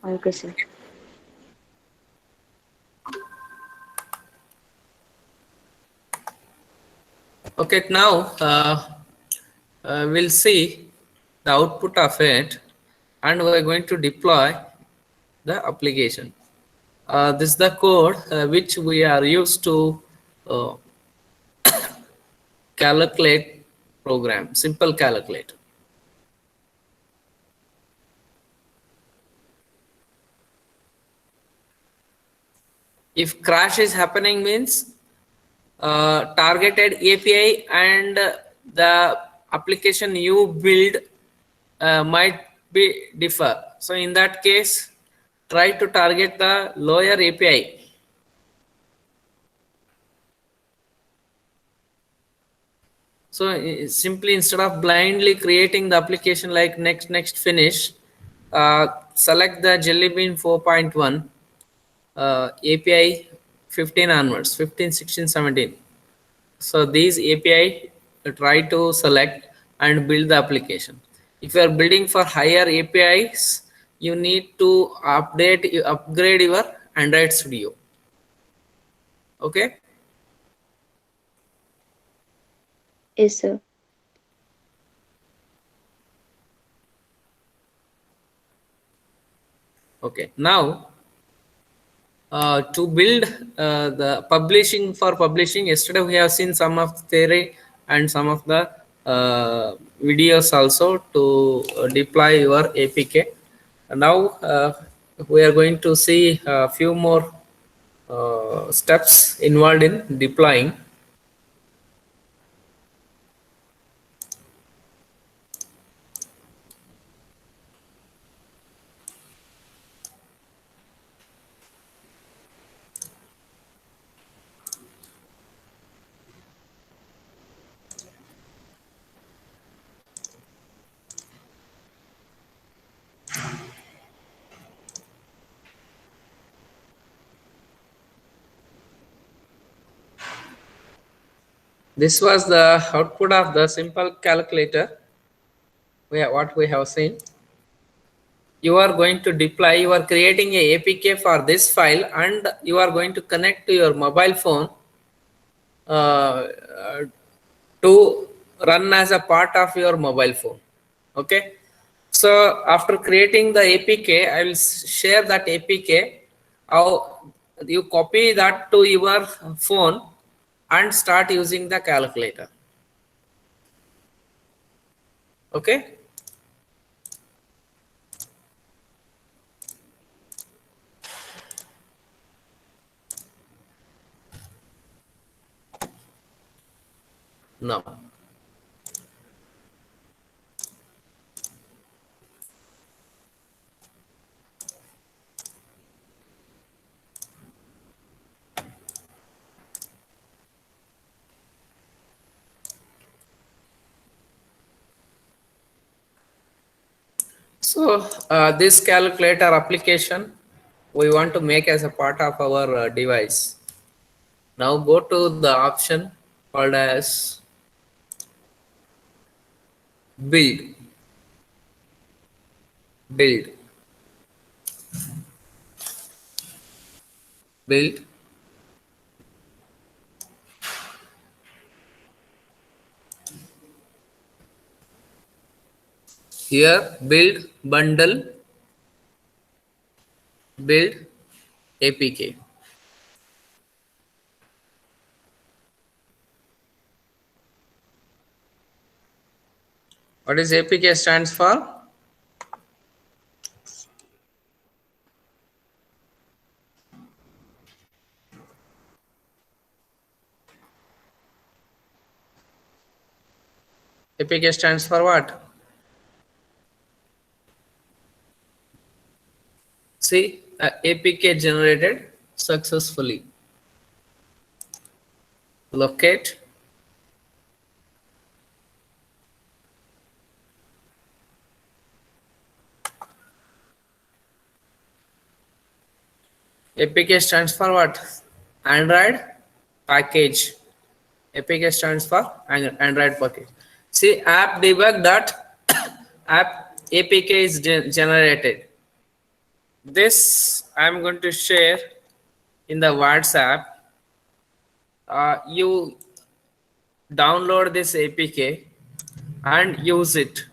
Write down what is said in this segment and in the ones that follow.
Okay, sir. Okay, now we'll see the output of it, and we're going to deploy the application. This is the code which we are used to uh, calculate program, simple calculator. If crash is happening means targeted API and the application you build might be differ. So in that case, try to target the lower API. So simply instead of blindly creating the application like next finish, select the Jelly Bean 4.1 API 15 onwards, 15, 16, 17. So these API try to select and build the application. If you are building for higher APIs, you need to upgrade your Android Studio. Okay. Yes, sir. Okay. Now to build the publishing for publishing, yesterday we have seen some of the theory and some of the videos also to deploy your APK. Now we are going to see a few more steps involved in deploying. This was the output of the simple calculator. What we have seen. You are going to deploy, you are creating a APK for this file, and you are going to connect to your mobile phone uh, uh, to run as a part of your mobile phone. Okay. So after creating the APK, I will share that APK. How you copy that to your phone and start using the calculator. Okay. Now. So this calculator application we want to make as a part of our device. Now go to the option called as build. Build. Build. Here build bundle. Build APK. What is APK stands for? APK stands for what? See, APK generated successfully. Locate. APK stands for what? Android package. APK stands for Android package. See, app debug dot app APK is generated. This I'm going to share in the WhatsApp. You download this APK and use it.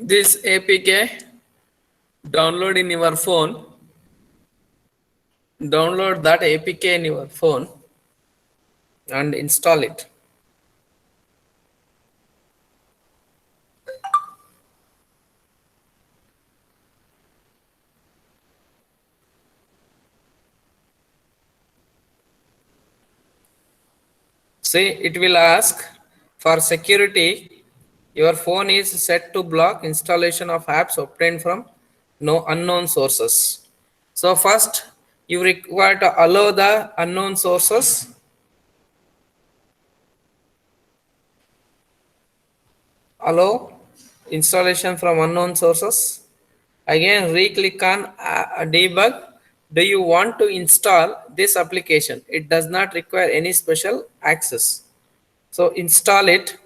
This APK download in your phone. Download that APK in your phone and install it. See, it will ask for security. Your phone is set to block installation of apps obtained from no unknown sources. So first, you require to allow the unknown sources. Allow installation from unknown sources. Again, re-click on debug. Do you want to install this application? It does not require any special access. So install it,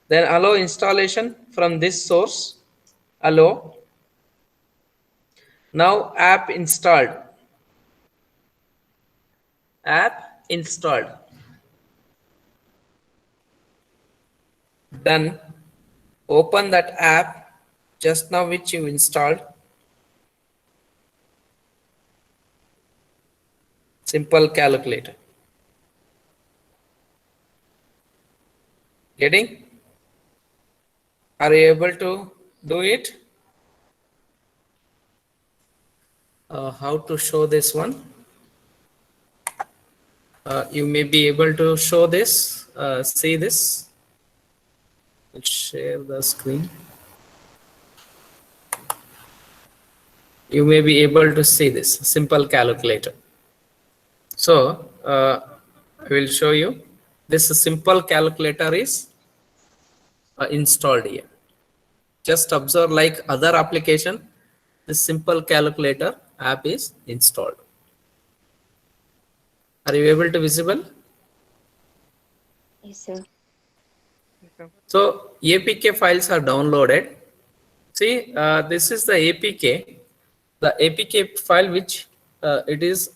then allow installation from this source. Allow. Now app installed. App installed. Done. Open that app just now which you installed. Simple calculator. Getting? Are you able to do it? How to show this one? You may be able to show this, see this. Let's share the screen. You may be able to see this simple calculator. So I will show you. This simple calculator is installed here. Just observe like other application, this simple calculator app is installed. Are you able to visible? Yes, sir. So APK files are downloaded. See, this is the APK. The APK file which it is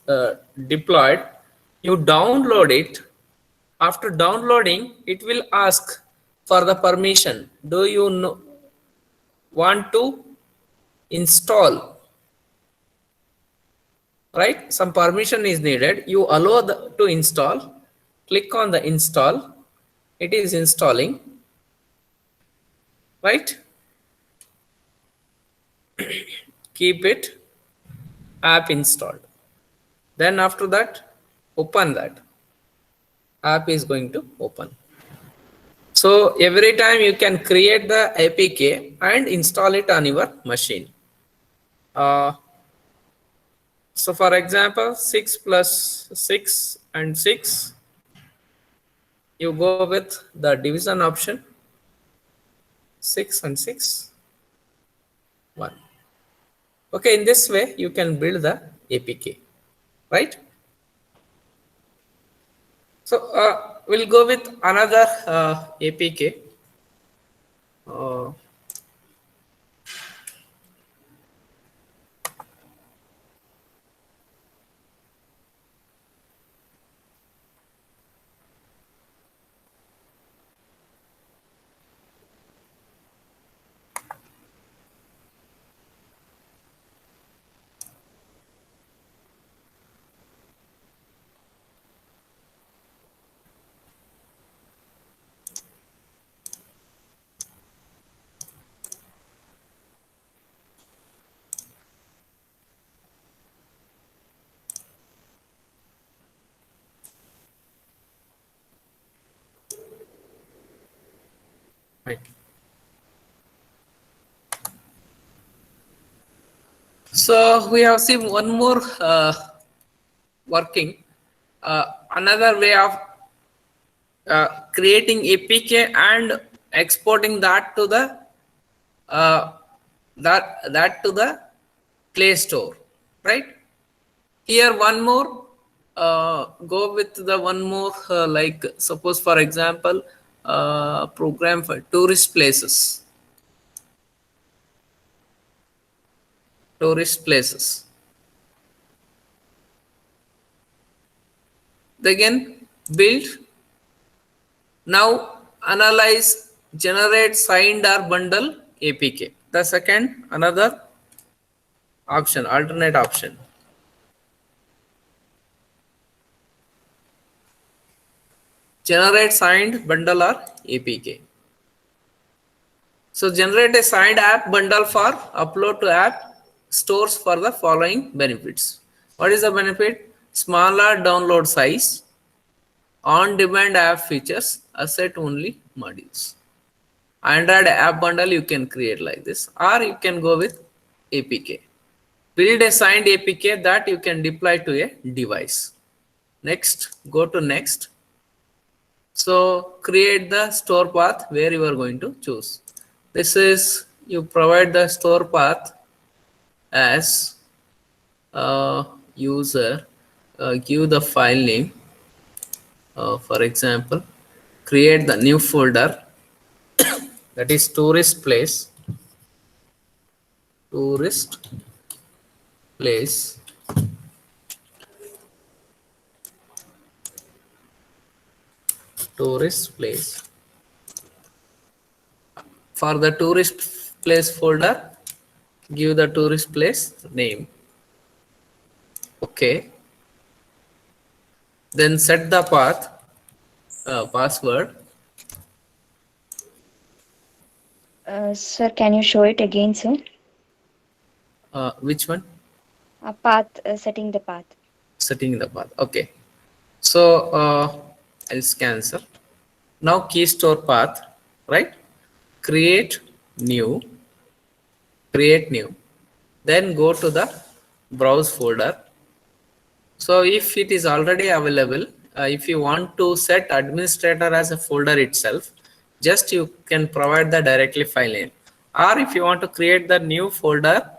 deployed. You download it. After downloading, it will ask for the permission. Do you want to install? Right? Some permission is needed. You allow to install. Click on the install. It is installing. Right? Keep it. App installed. Then after that, open that. App is going to open. So every time you can create the APK and install it on your machine. So for example, 6 plus 6 and 6, you go with the division option. 6 and 6, 1. Okay, in this way, you can build the APK, right? So we'll go with another APK. Right. So we have seen one more working. Another way of creating APK and exporting that to the uh, that to the Play Store, right? Here one more, go with the one more, like suppose for example, program for tourist places. Tourist places. Again, build. Now analyze, generate signed or bundle APK. The second, another option, alternate option. Generate signed bundle or APK. So generate a signed app bundle for upload to app stores for the following benefits. What is the benefit? Smaller download size, on-demand app features, asset-only modules. Android app bundle you can create like this, or you can go with APK. Build a signed APK that you can deploy to a device. Next, go to next. So create the store path where you are going to choose. This is, you provide the store path as user, give the file name. For example, create the new folder, that is tourist place, tourist place, tourist place. For the tourist place folder, give the tourist place name. Okay. Then set the path, password. Sir, can you show it again, sir? Which one? Path, setting the path. Setting the path. Okay. So I'll scan, sir. Now key store path, right? Create new, then go to the browse folder. So if it is already available, if you want to set administrator as a folder itself, just you can provide the directly file name. Or if you want to create the new folder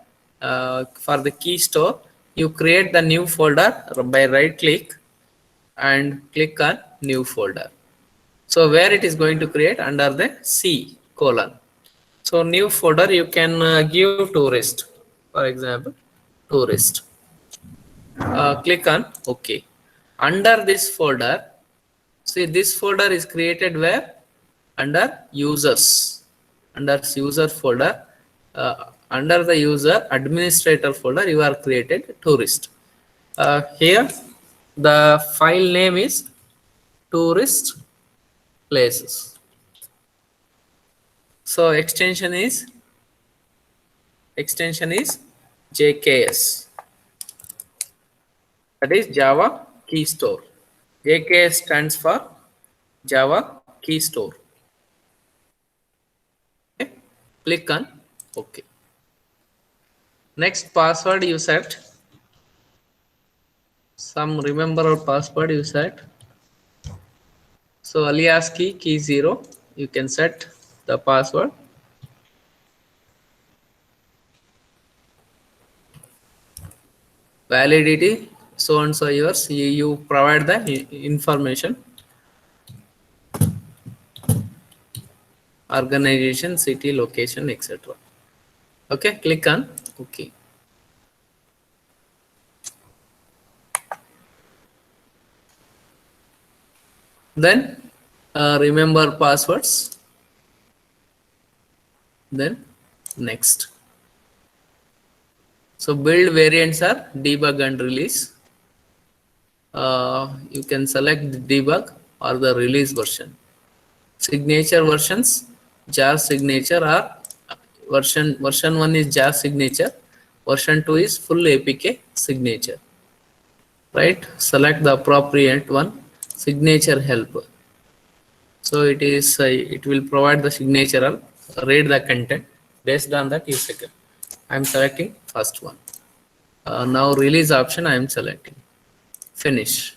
for the key store, you create the new folder by right click and click on new folder. So where it is going to create under the C colon. So new folder you can give tourist, for example, tourist. Click on OK. Under this folder, see this folder is created where? Under users. Under user folder, under the user administrator folder, you are created tourist. Here the file name is tourist places. So extension is JKS. That is Java Key Store. JKS stands for Java Key Store. Okay. Click on OK. Next, password you set. Some remember password you set. So alias key 0. You can set the password. Validity so and so years. You provide the information. Organization, city, location, etc. Okay, click on OK. Then remember passwords. Then next. So build variants are debug and release. You can select the debug or the release version. Signature versions, jar signature, or version 1 is jar signature, version 2 is full APK signature. Right? Select the appropriate one. Signature help. So it will provide the signature and read the content. Based on that, you select. I'm selecting first one. Now release option I am selecting. Finish.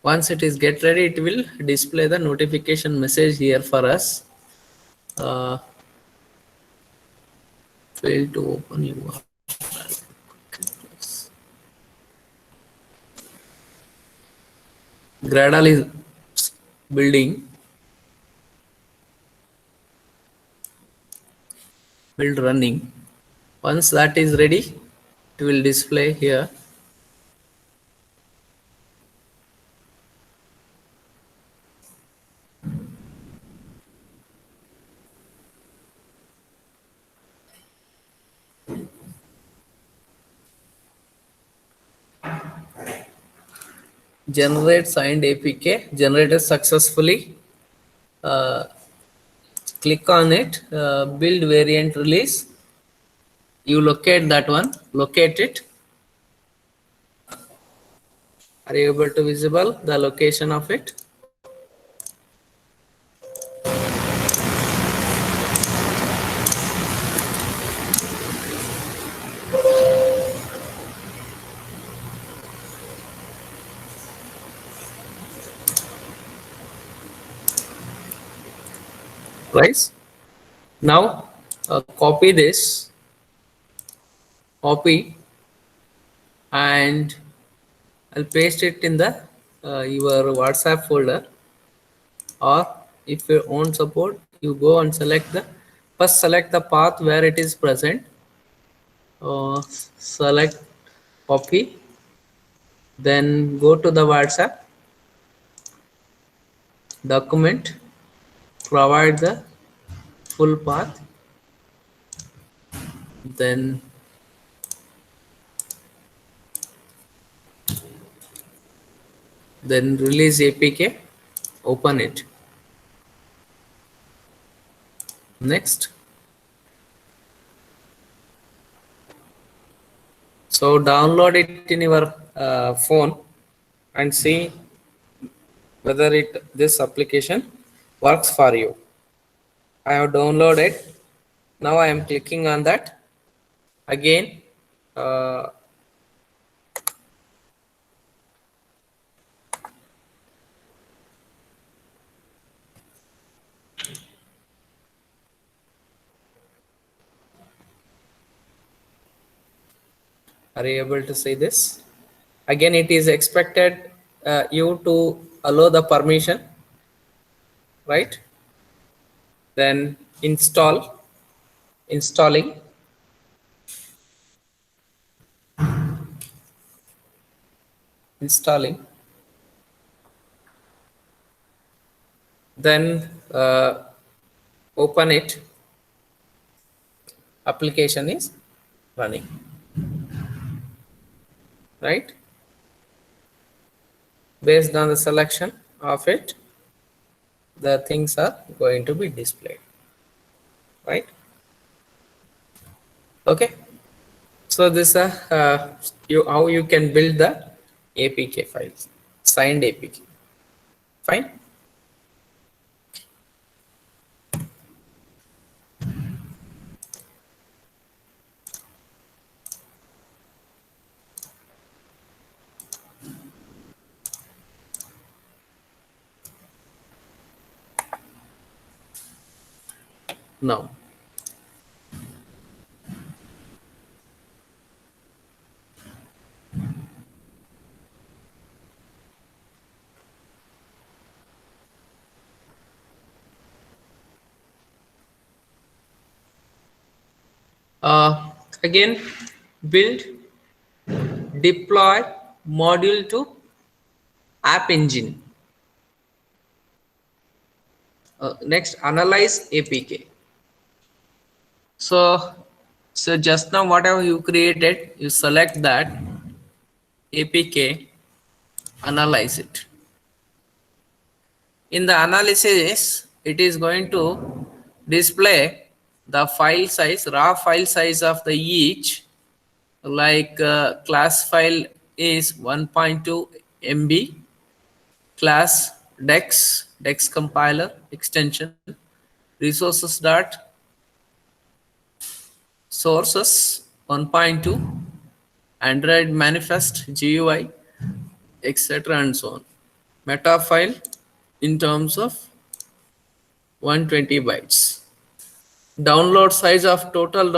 Once it is get ready, it will display the notification message here for us. Fail to open URL. Gradle is building. Build running. Once that is ready, it will display here. Generate signed APK generated successfully. Click on it. Build variant release. You locate that one. Locate it. Are you able to visible the location of it? Right. Now copy this. Copy and I'll paste it in the your WhatsApp folder, or if you own support, you go and select the first select the path where it is present. Select copy, then go to the WhatsApp document, provide the full path, then release APK, open it. Next. So download it in your phone and see whether this application works for you. I have downloaded. Now I am clicking on that. Again, are you able to see this? Again, it is expected you to allow the permission, right? Then installing. Then open it. Application is running, right? Based on the selection of it, the things are going to be displayed, right? Okay. So this how you can build the APK files, signed APK. Fine. Now, again, build, deploy module to App Engine. Next, analyze APK. So just now whatever you created, you select that APK, analyze it. In the analysis, it is going to display the file size, raw file size of the each, like class file is 1.2 MB, class dex compiler extension, resources dot sources 1.2, Android manifest GUI, etc. and so on. Meta file in terms of 120 bytes. Download size of total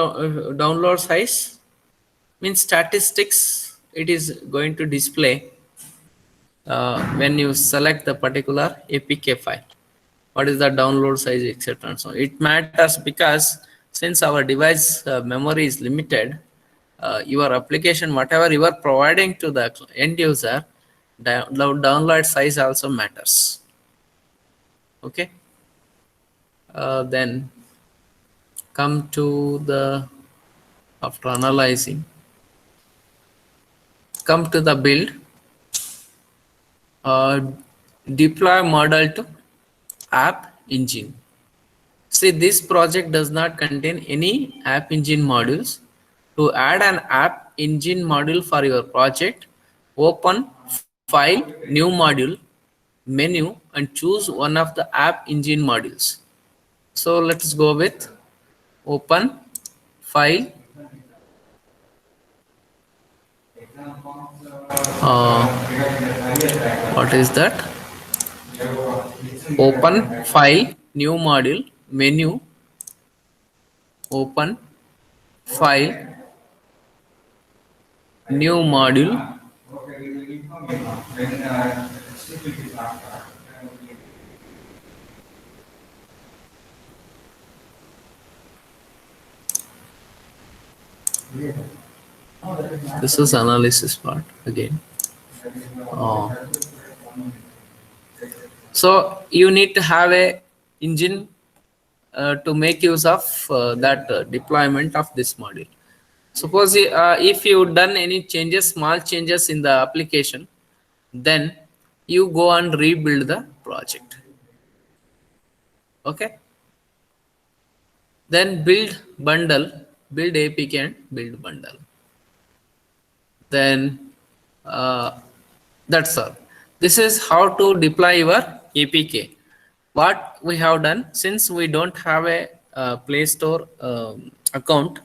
download size means statistics it is going to display when you select the particular APK file. What is the download size, etc. and so on. It matters because since our device memory is limited, your application, whatever you are providing to the end user, download size also matters. Okay. Then come to the, after analyzing, come to the build, deploy model to app engine. See, this project does not contain any app engine modules. To add an app engine module for your project, open file, new module, menu, and choose one of the app engine modules. So let's go with open file. What is that? Open file, new module, menu, open file, new module, this is analysis part again. So you need to have a engine to make use of that deployment of this module. Suppose if you done any changes, small changes in the application, then you go and rebuild the project. Okay. Then build bundle, build APK and build bundle. Then that's all. This is how to deploy your APK. What we have done, since we don't have a Play Store account,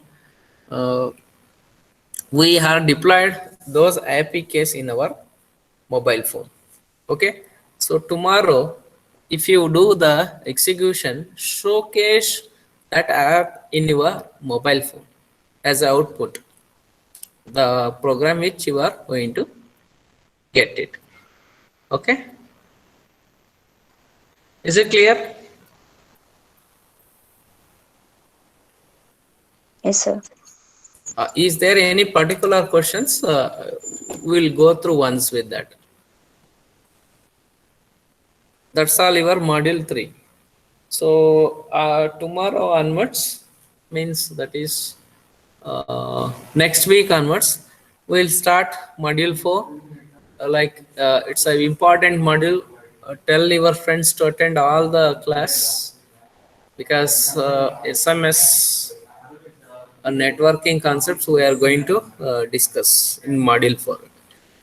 we have deployed those APKs in our mobile phone. Okay. So tomorrow, if you do the execution, showcase that app in your mobile phone as output, the program which you are going to get it. Okay. Is it clear? Yes, sir. Is there any particular questions? We'll go through once with that. That's all your module 3. So tomorrow onwards, means that is next week onwards, we'll start module 4. It's an important module. Tell your friends to attend all the class, because SMS networking concepts we are going to discuss in module 4.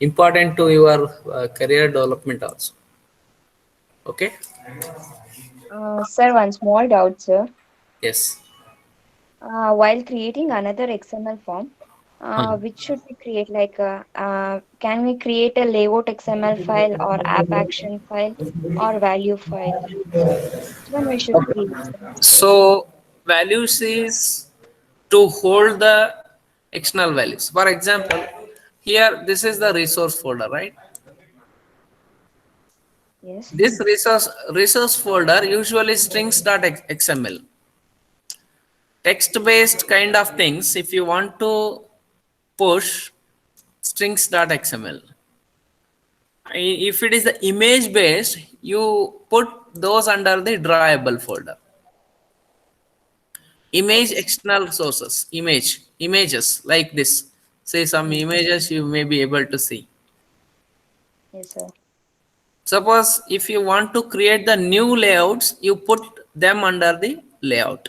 Important to your career development also. Okay. Sir, one small doubt, sir. Yes. While creating another XML form, which should we create? Can we create a layout XML file or app action file or value file? Which one we should create, sir? So values is to hold the external values. For example, here this is the resource folder, right? Yes. This resource folder usually strings.xml. Text-based kind of things, if you want to push strings.xml. If it is the image based, you put those under the drawable folder. Image external sources, images like this. Say some images you may be able to see. Yes, sir. Suppose if you want to create the new layouts, you put them under the layout.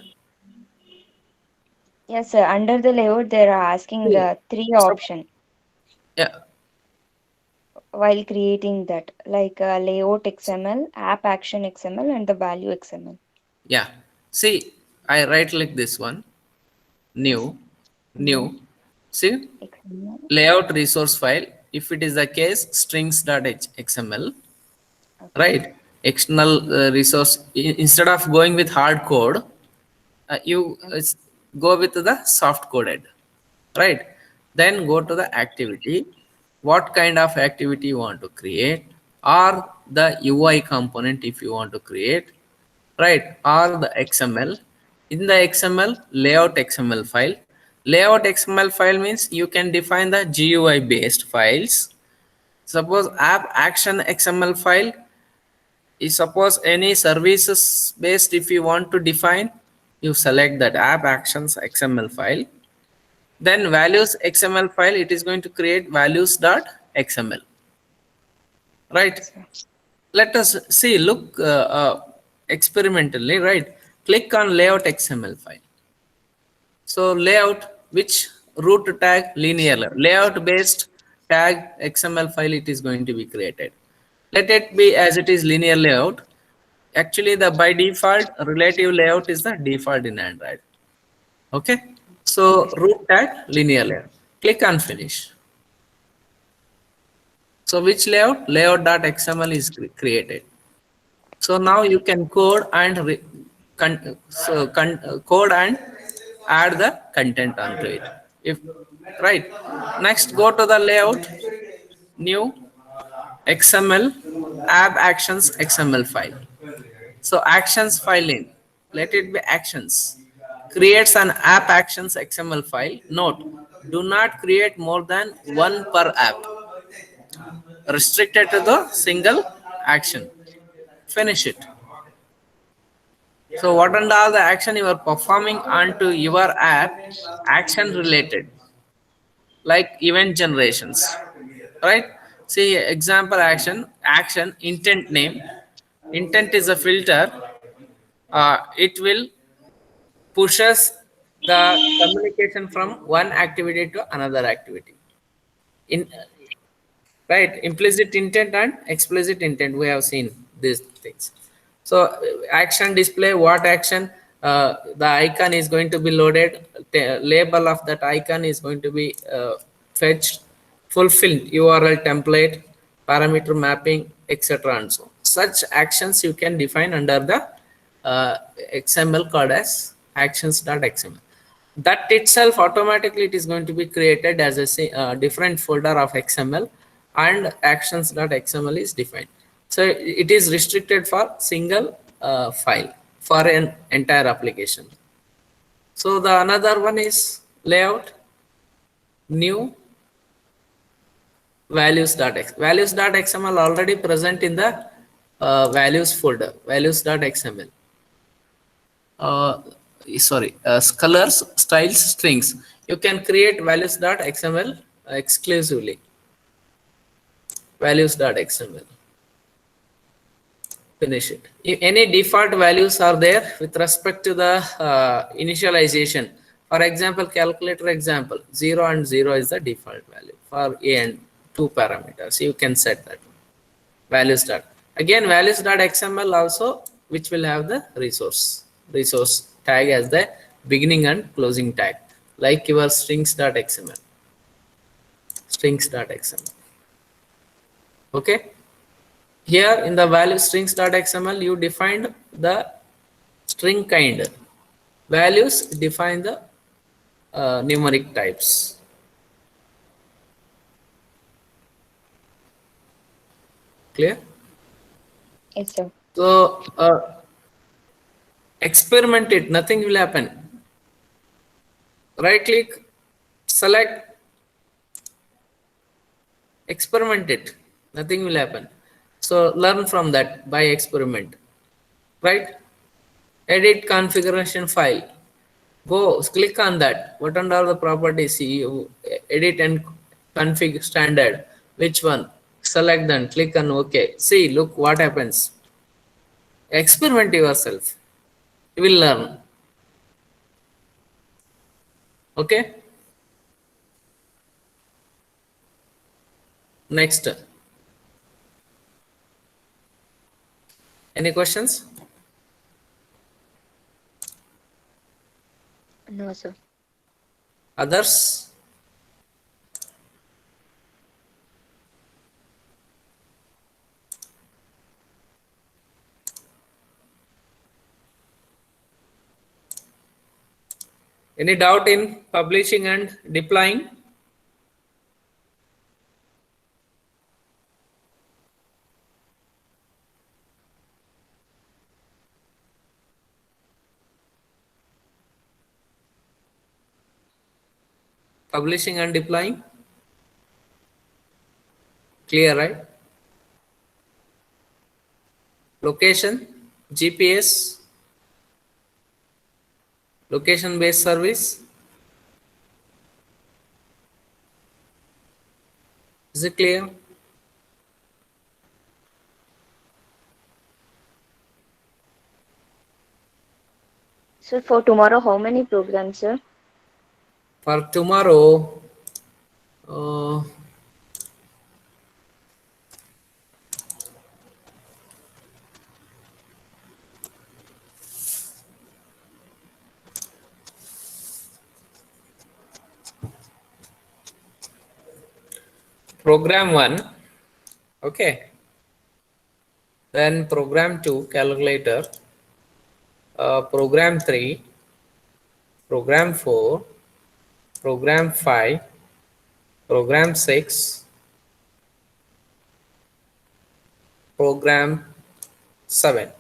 Yes, sir. Under the layout, they are asking See, three so, option yeah, while creating that, like layout XML, app action XML, and the value XML. yeah. See, I write like this one, Yes, new, new new. See, XML. layout resource file. If it is the case, strings.xml, Okay. right? External resource, instead of going with hard code, you go with the soft coded, right? Then go to the activity, what kind of activity you want to create, or the UI component if you want to create, right? Or the XML. In the XML, layout XML file. Layout XML file means you can define the GUI based files. Suppose app action XML file is, suppose any services based, if you want to define, you select that app actions XML file. Then values XML file, it is going to create values.xml, right? Yes, sir. Let us see, look experimentally, right? Click on layout XML file. So layout, which root tag, linear layout based tag XML file, it is going to be created. Let it be as it is linear layout. Actually, the by default relative layout is the default in Android. Okay. So Okay, sir. root tag linear layout. Click on finish. So which layout? Layout.xml is created. So now you can code and code and add the content onto it. If right, next go to the layout, new XML app actions XML file. So actions file name, let it be actions. Creates an app actions XML file. Note, do not create more than one per app. Restricted to the single action. Finish it. So what and all the action you are performing onto your app, action related, like event generations, right? See example action intent name. Intent is a filter. It will pushes the communication from one activity to another activity. In right, implicit intent and explicit intent, we have seen these things. So action display, what action, the icon is going to be loaded, the label of that icon is going to be fetched, fulfilled url template, parameter mapping, etc. And so such actions you can define under the xml called as actions.xml. That itself automatically it is going to be created as a different folder of xml, and actions.xml is defined. So it is restricted for single file for an entire application. So the another one is layout new values.xml already present in the values folder, values.xml. uh, sorry, colors, styles, strings. You can create values.xml exclusively. Values.xml. Finish it. If any default values are there with respect to the initialization. For example, calculator example, 0 and 0 is the default value for a and two parameters. You can set that. Values dot, again values.xml also, which will have the resource tag as the beginning and closing tag, like your strings.xml. Okay, here in the value strings.xml you defined the string kind, values define the numeric types. Clear? Yes, sir. So experiment it, nothing will happen. Right click, select, experiment it, nothing will happen. So learn from that by experiment, right? Edit configuration file, go click on that, what and all the properties, see you edit and config standard, which one, select them, click on ok, see look what happens. Experiment yourself, you will learn. Okay. Next, any questions? No, sir. Others? Any doubt in publishing and deploying? Publishing and deploying? Clear, right? Location, GPS, location based service. Is it clear? So for tomorrow, how many programs, sir? For tomorrow, uh, program 1, okay, then program 2, calculator, program 3, program 4, program 5, program 6, program 7.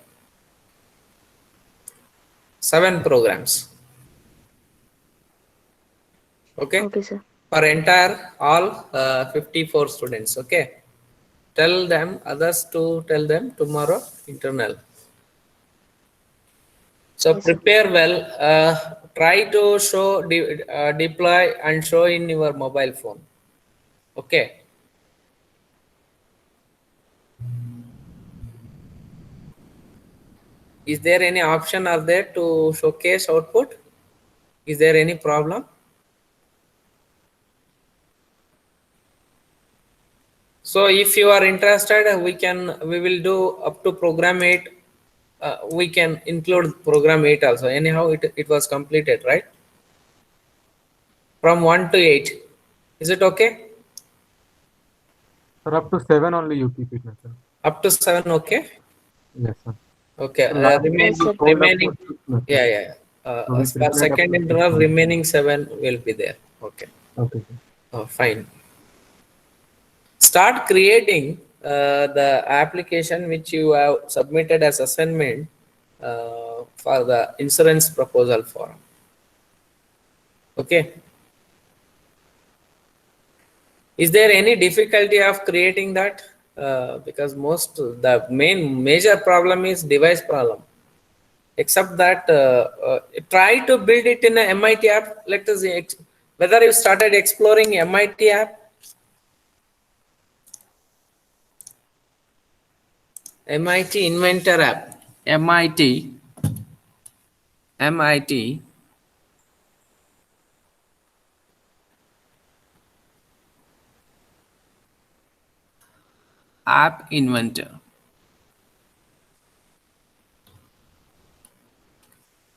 7 programs, okay, Okay, sir. for entire all 54 students, okay. Tell them, others to tell them tomorrow internal. So Yes, sir. prepare well, try to show deploy and show in your mobile phone, okay. Is there any option are there to showcase output? Is there any problem? So if you are interested, we will do up to program 8. We can include program 8 also. Anyhow, it was completed, right? From 1 to 8. Is it okay? Sir, up to 7 only you keep it, sir. Up to 7, okay? Yes, sir. Okay. So last Yes, you sir. told up Remaining, to 6, no, sir. yeah, yeah. So we For prepared up second to 6 internal, only. remaining 7 will be there. Okay. Okay, sir. Fine. Start creating the application which you have submitted as assignment for the insurance proposal form. Okay. Is there any difficulty of creating that? Because the major problem is device problem. Except that, try to build it in a MIT app. Let us see whether you started exploring MIT app. MIT Inventor app. MIT App Inventor.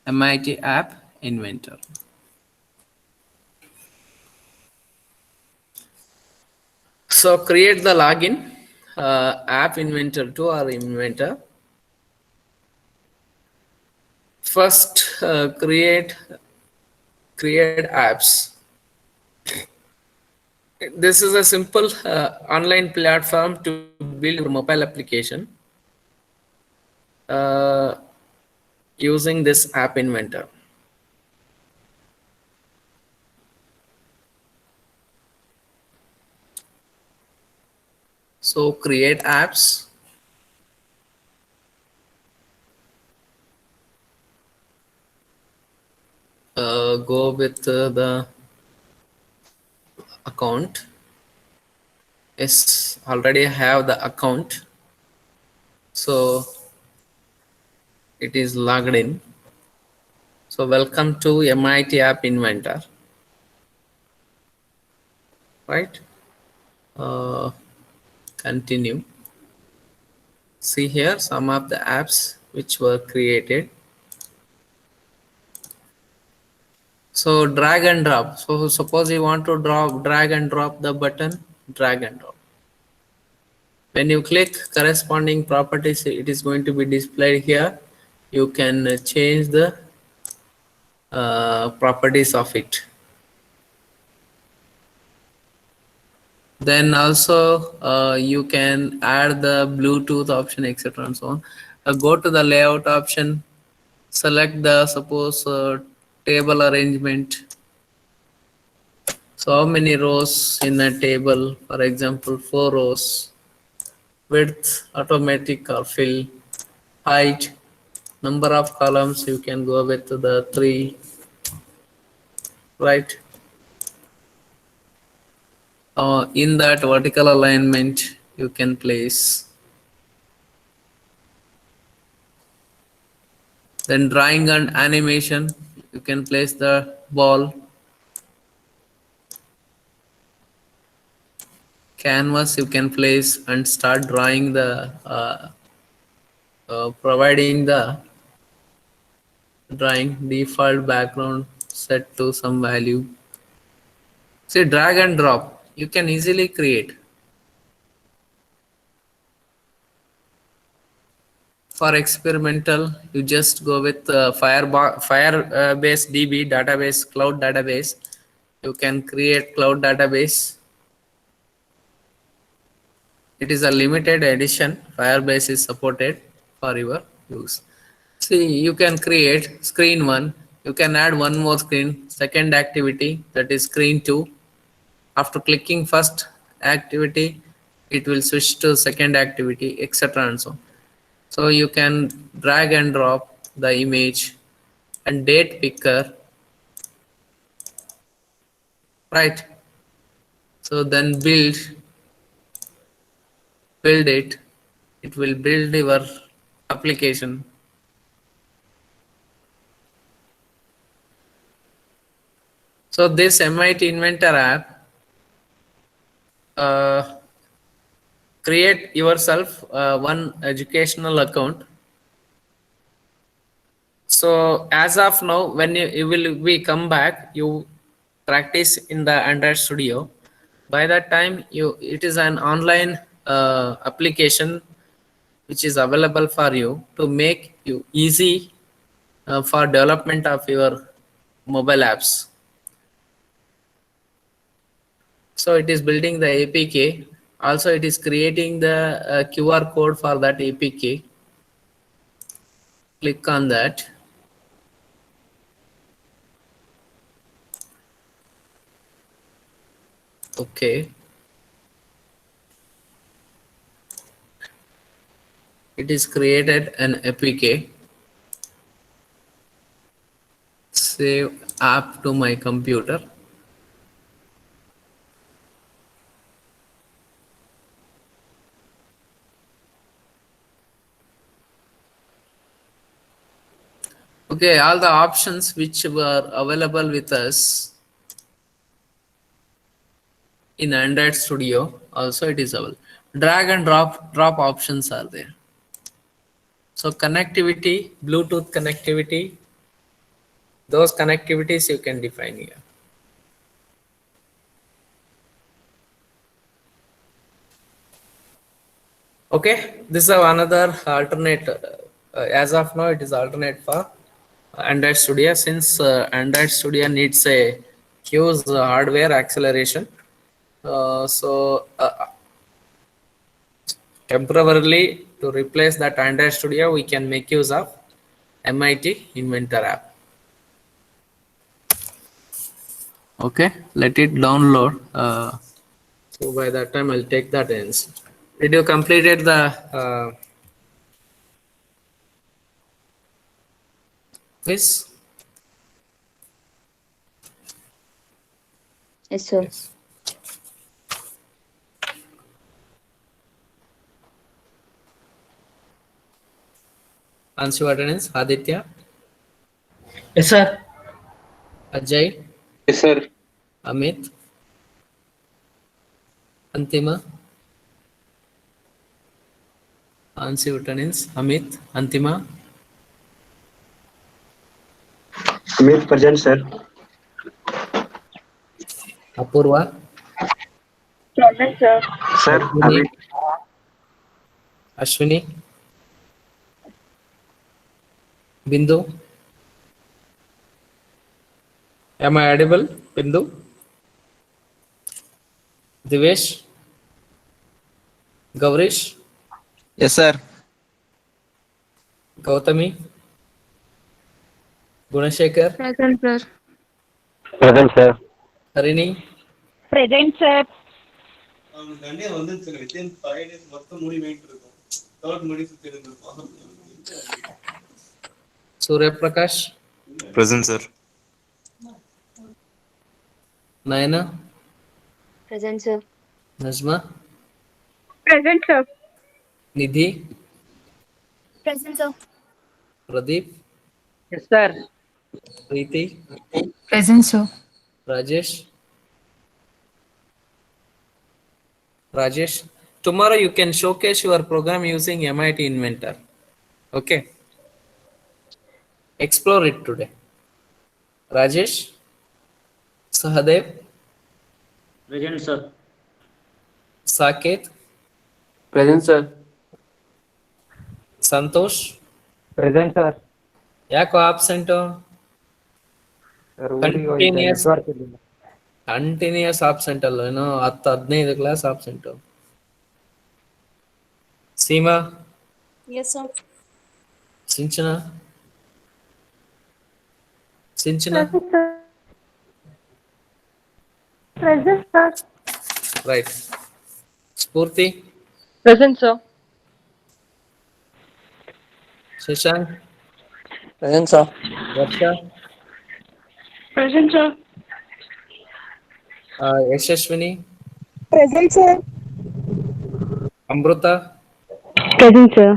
MIT App Inventor. So create the login, App Inventor 2 or Inventor. First, create apps. This is a simple online platform to build your mobile application uh, using this App Inventor. So create apps. Go with the account. Yes, already have the account. So it is logged in. So welcome to MIT App Inventor. right? Continue. See here some of the apps which were created. So drag and drop. So suppose you want to drag and drop the button, drag and drop. When you click corresponding properties, it is going to be displayed here. You can change the properties of it. Then also you can add the Bluetooth option, etc. and so on. Go to the layout option, select the suppose table arrangement. So how many rows in a table? For example, 4 rows. Width, automatic or fill. Height, number of columns you can go with the 3, right? In that vertical alignment you can place. Then drawing and animation, you can place the ball. Canvas you can place and start drawing the providing the drawing. Default background set to some value. See, drag and drop you can easily create. For experimental, you just go with Firebase DB database, cloud database. You can create cloud database. It is a limited edition. Firebase is supported for your use. See, you can create screen 1. You can add one more screen, second activity, that is screen 2. After clicking first activity, it will switch to second activity, etc. and so on. So you can drag and drop the image and date picker, right? So then build it. It will build your application. So this MIT Inventor app, create yourself one educational account. So as of now, when you will be come back, you practice in the Android Studio. By that time, it is an online application which is available for you to make you easy for development of your mobile apps. So it is building the APK. Also, it is creating the QR code for that APK. Click on that. Okay. It is created an APK. Save app to my computer. Okay, all the options which were available with us in Android Studio, also it is available. Drag and drop options are there. So connectivity, Bluetooth connectivity, those connectivities you can define here. Okay, this is another alternate. As of now, it is alternate for Android Studio, since Android Studio needs a huge hardware acceleration. Temporarily, to replace that Android Studio, we can make use of MIT Inventor app. Okay, let it download. So by that time, I'll take that ends. Did you completed the quiz? Yes, sir. Yes. Answer attendance, Aditya, Yes, sir. Ajay, Yes, sir. Amit, Antima. Ansi Utanins. Amit. Antima. Amit present, sir. Apurva. Present, sir. Sir, Ashwini. Amit. Ashwini. Bindu. Am I audible? Bindu. Divesh. Gaurish. Yes, sir. Gautami. Gunashekar. Present, sir. Present, sir. Harini. Present, sir. Surya Prakash. Present, sir. Nayana. Present, sir. Najma. Present, sir. Nidhi. Present, sir. Pradeep. Yes, sir. Preeti. Present, sir. Rajesh. Rajesh. Tomorrow you can showcase your program using MIT Inventor. Okay. Explore it today. Rajesh. Sahadev. Present, sir. Saket. Present, sir. Santosh present sir. ಯಾಕೋ absent? Continuous absent ಅಲ್ಲ ಏನೋ 10-15 class absent. Seema. Yes, sir. Sinchana. Present, sir. Right. Spoorthi. Present, sir. Shashank. Present, sir. Varsha. Present, sir. Yashaswini. Present, sir. Amrutha. Present, sir.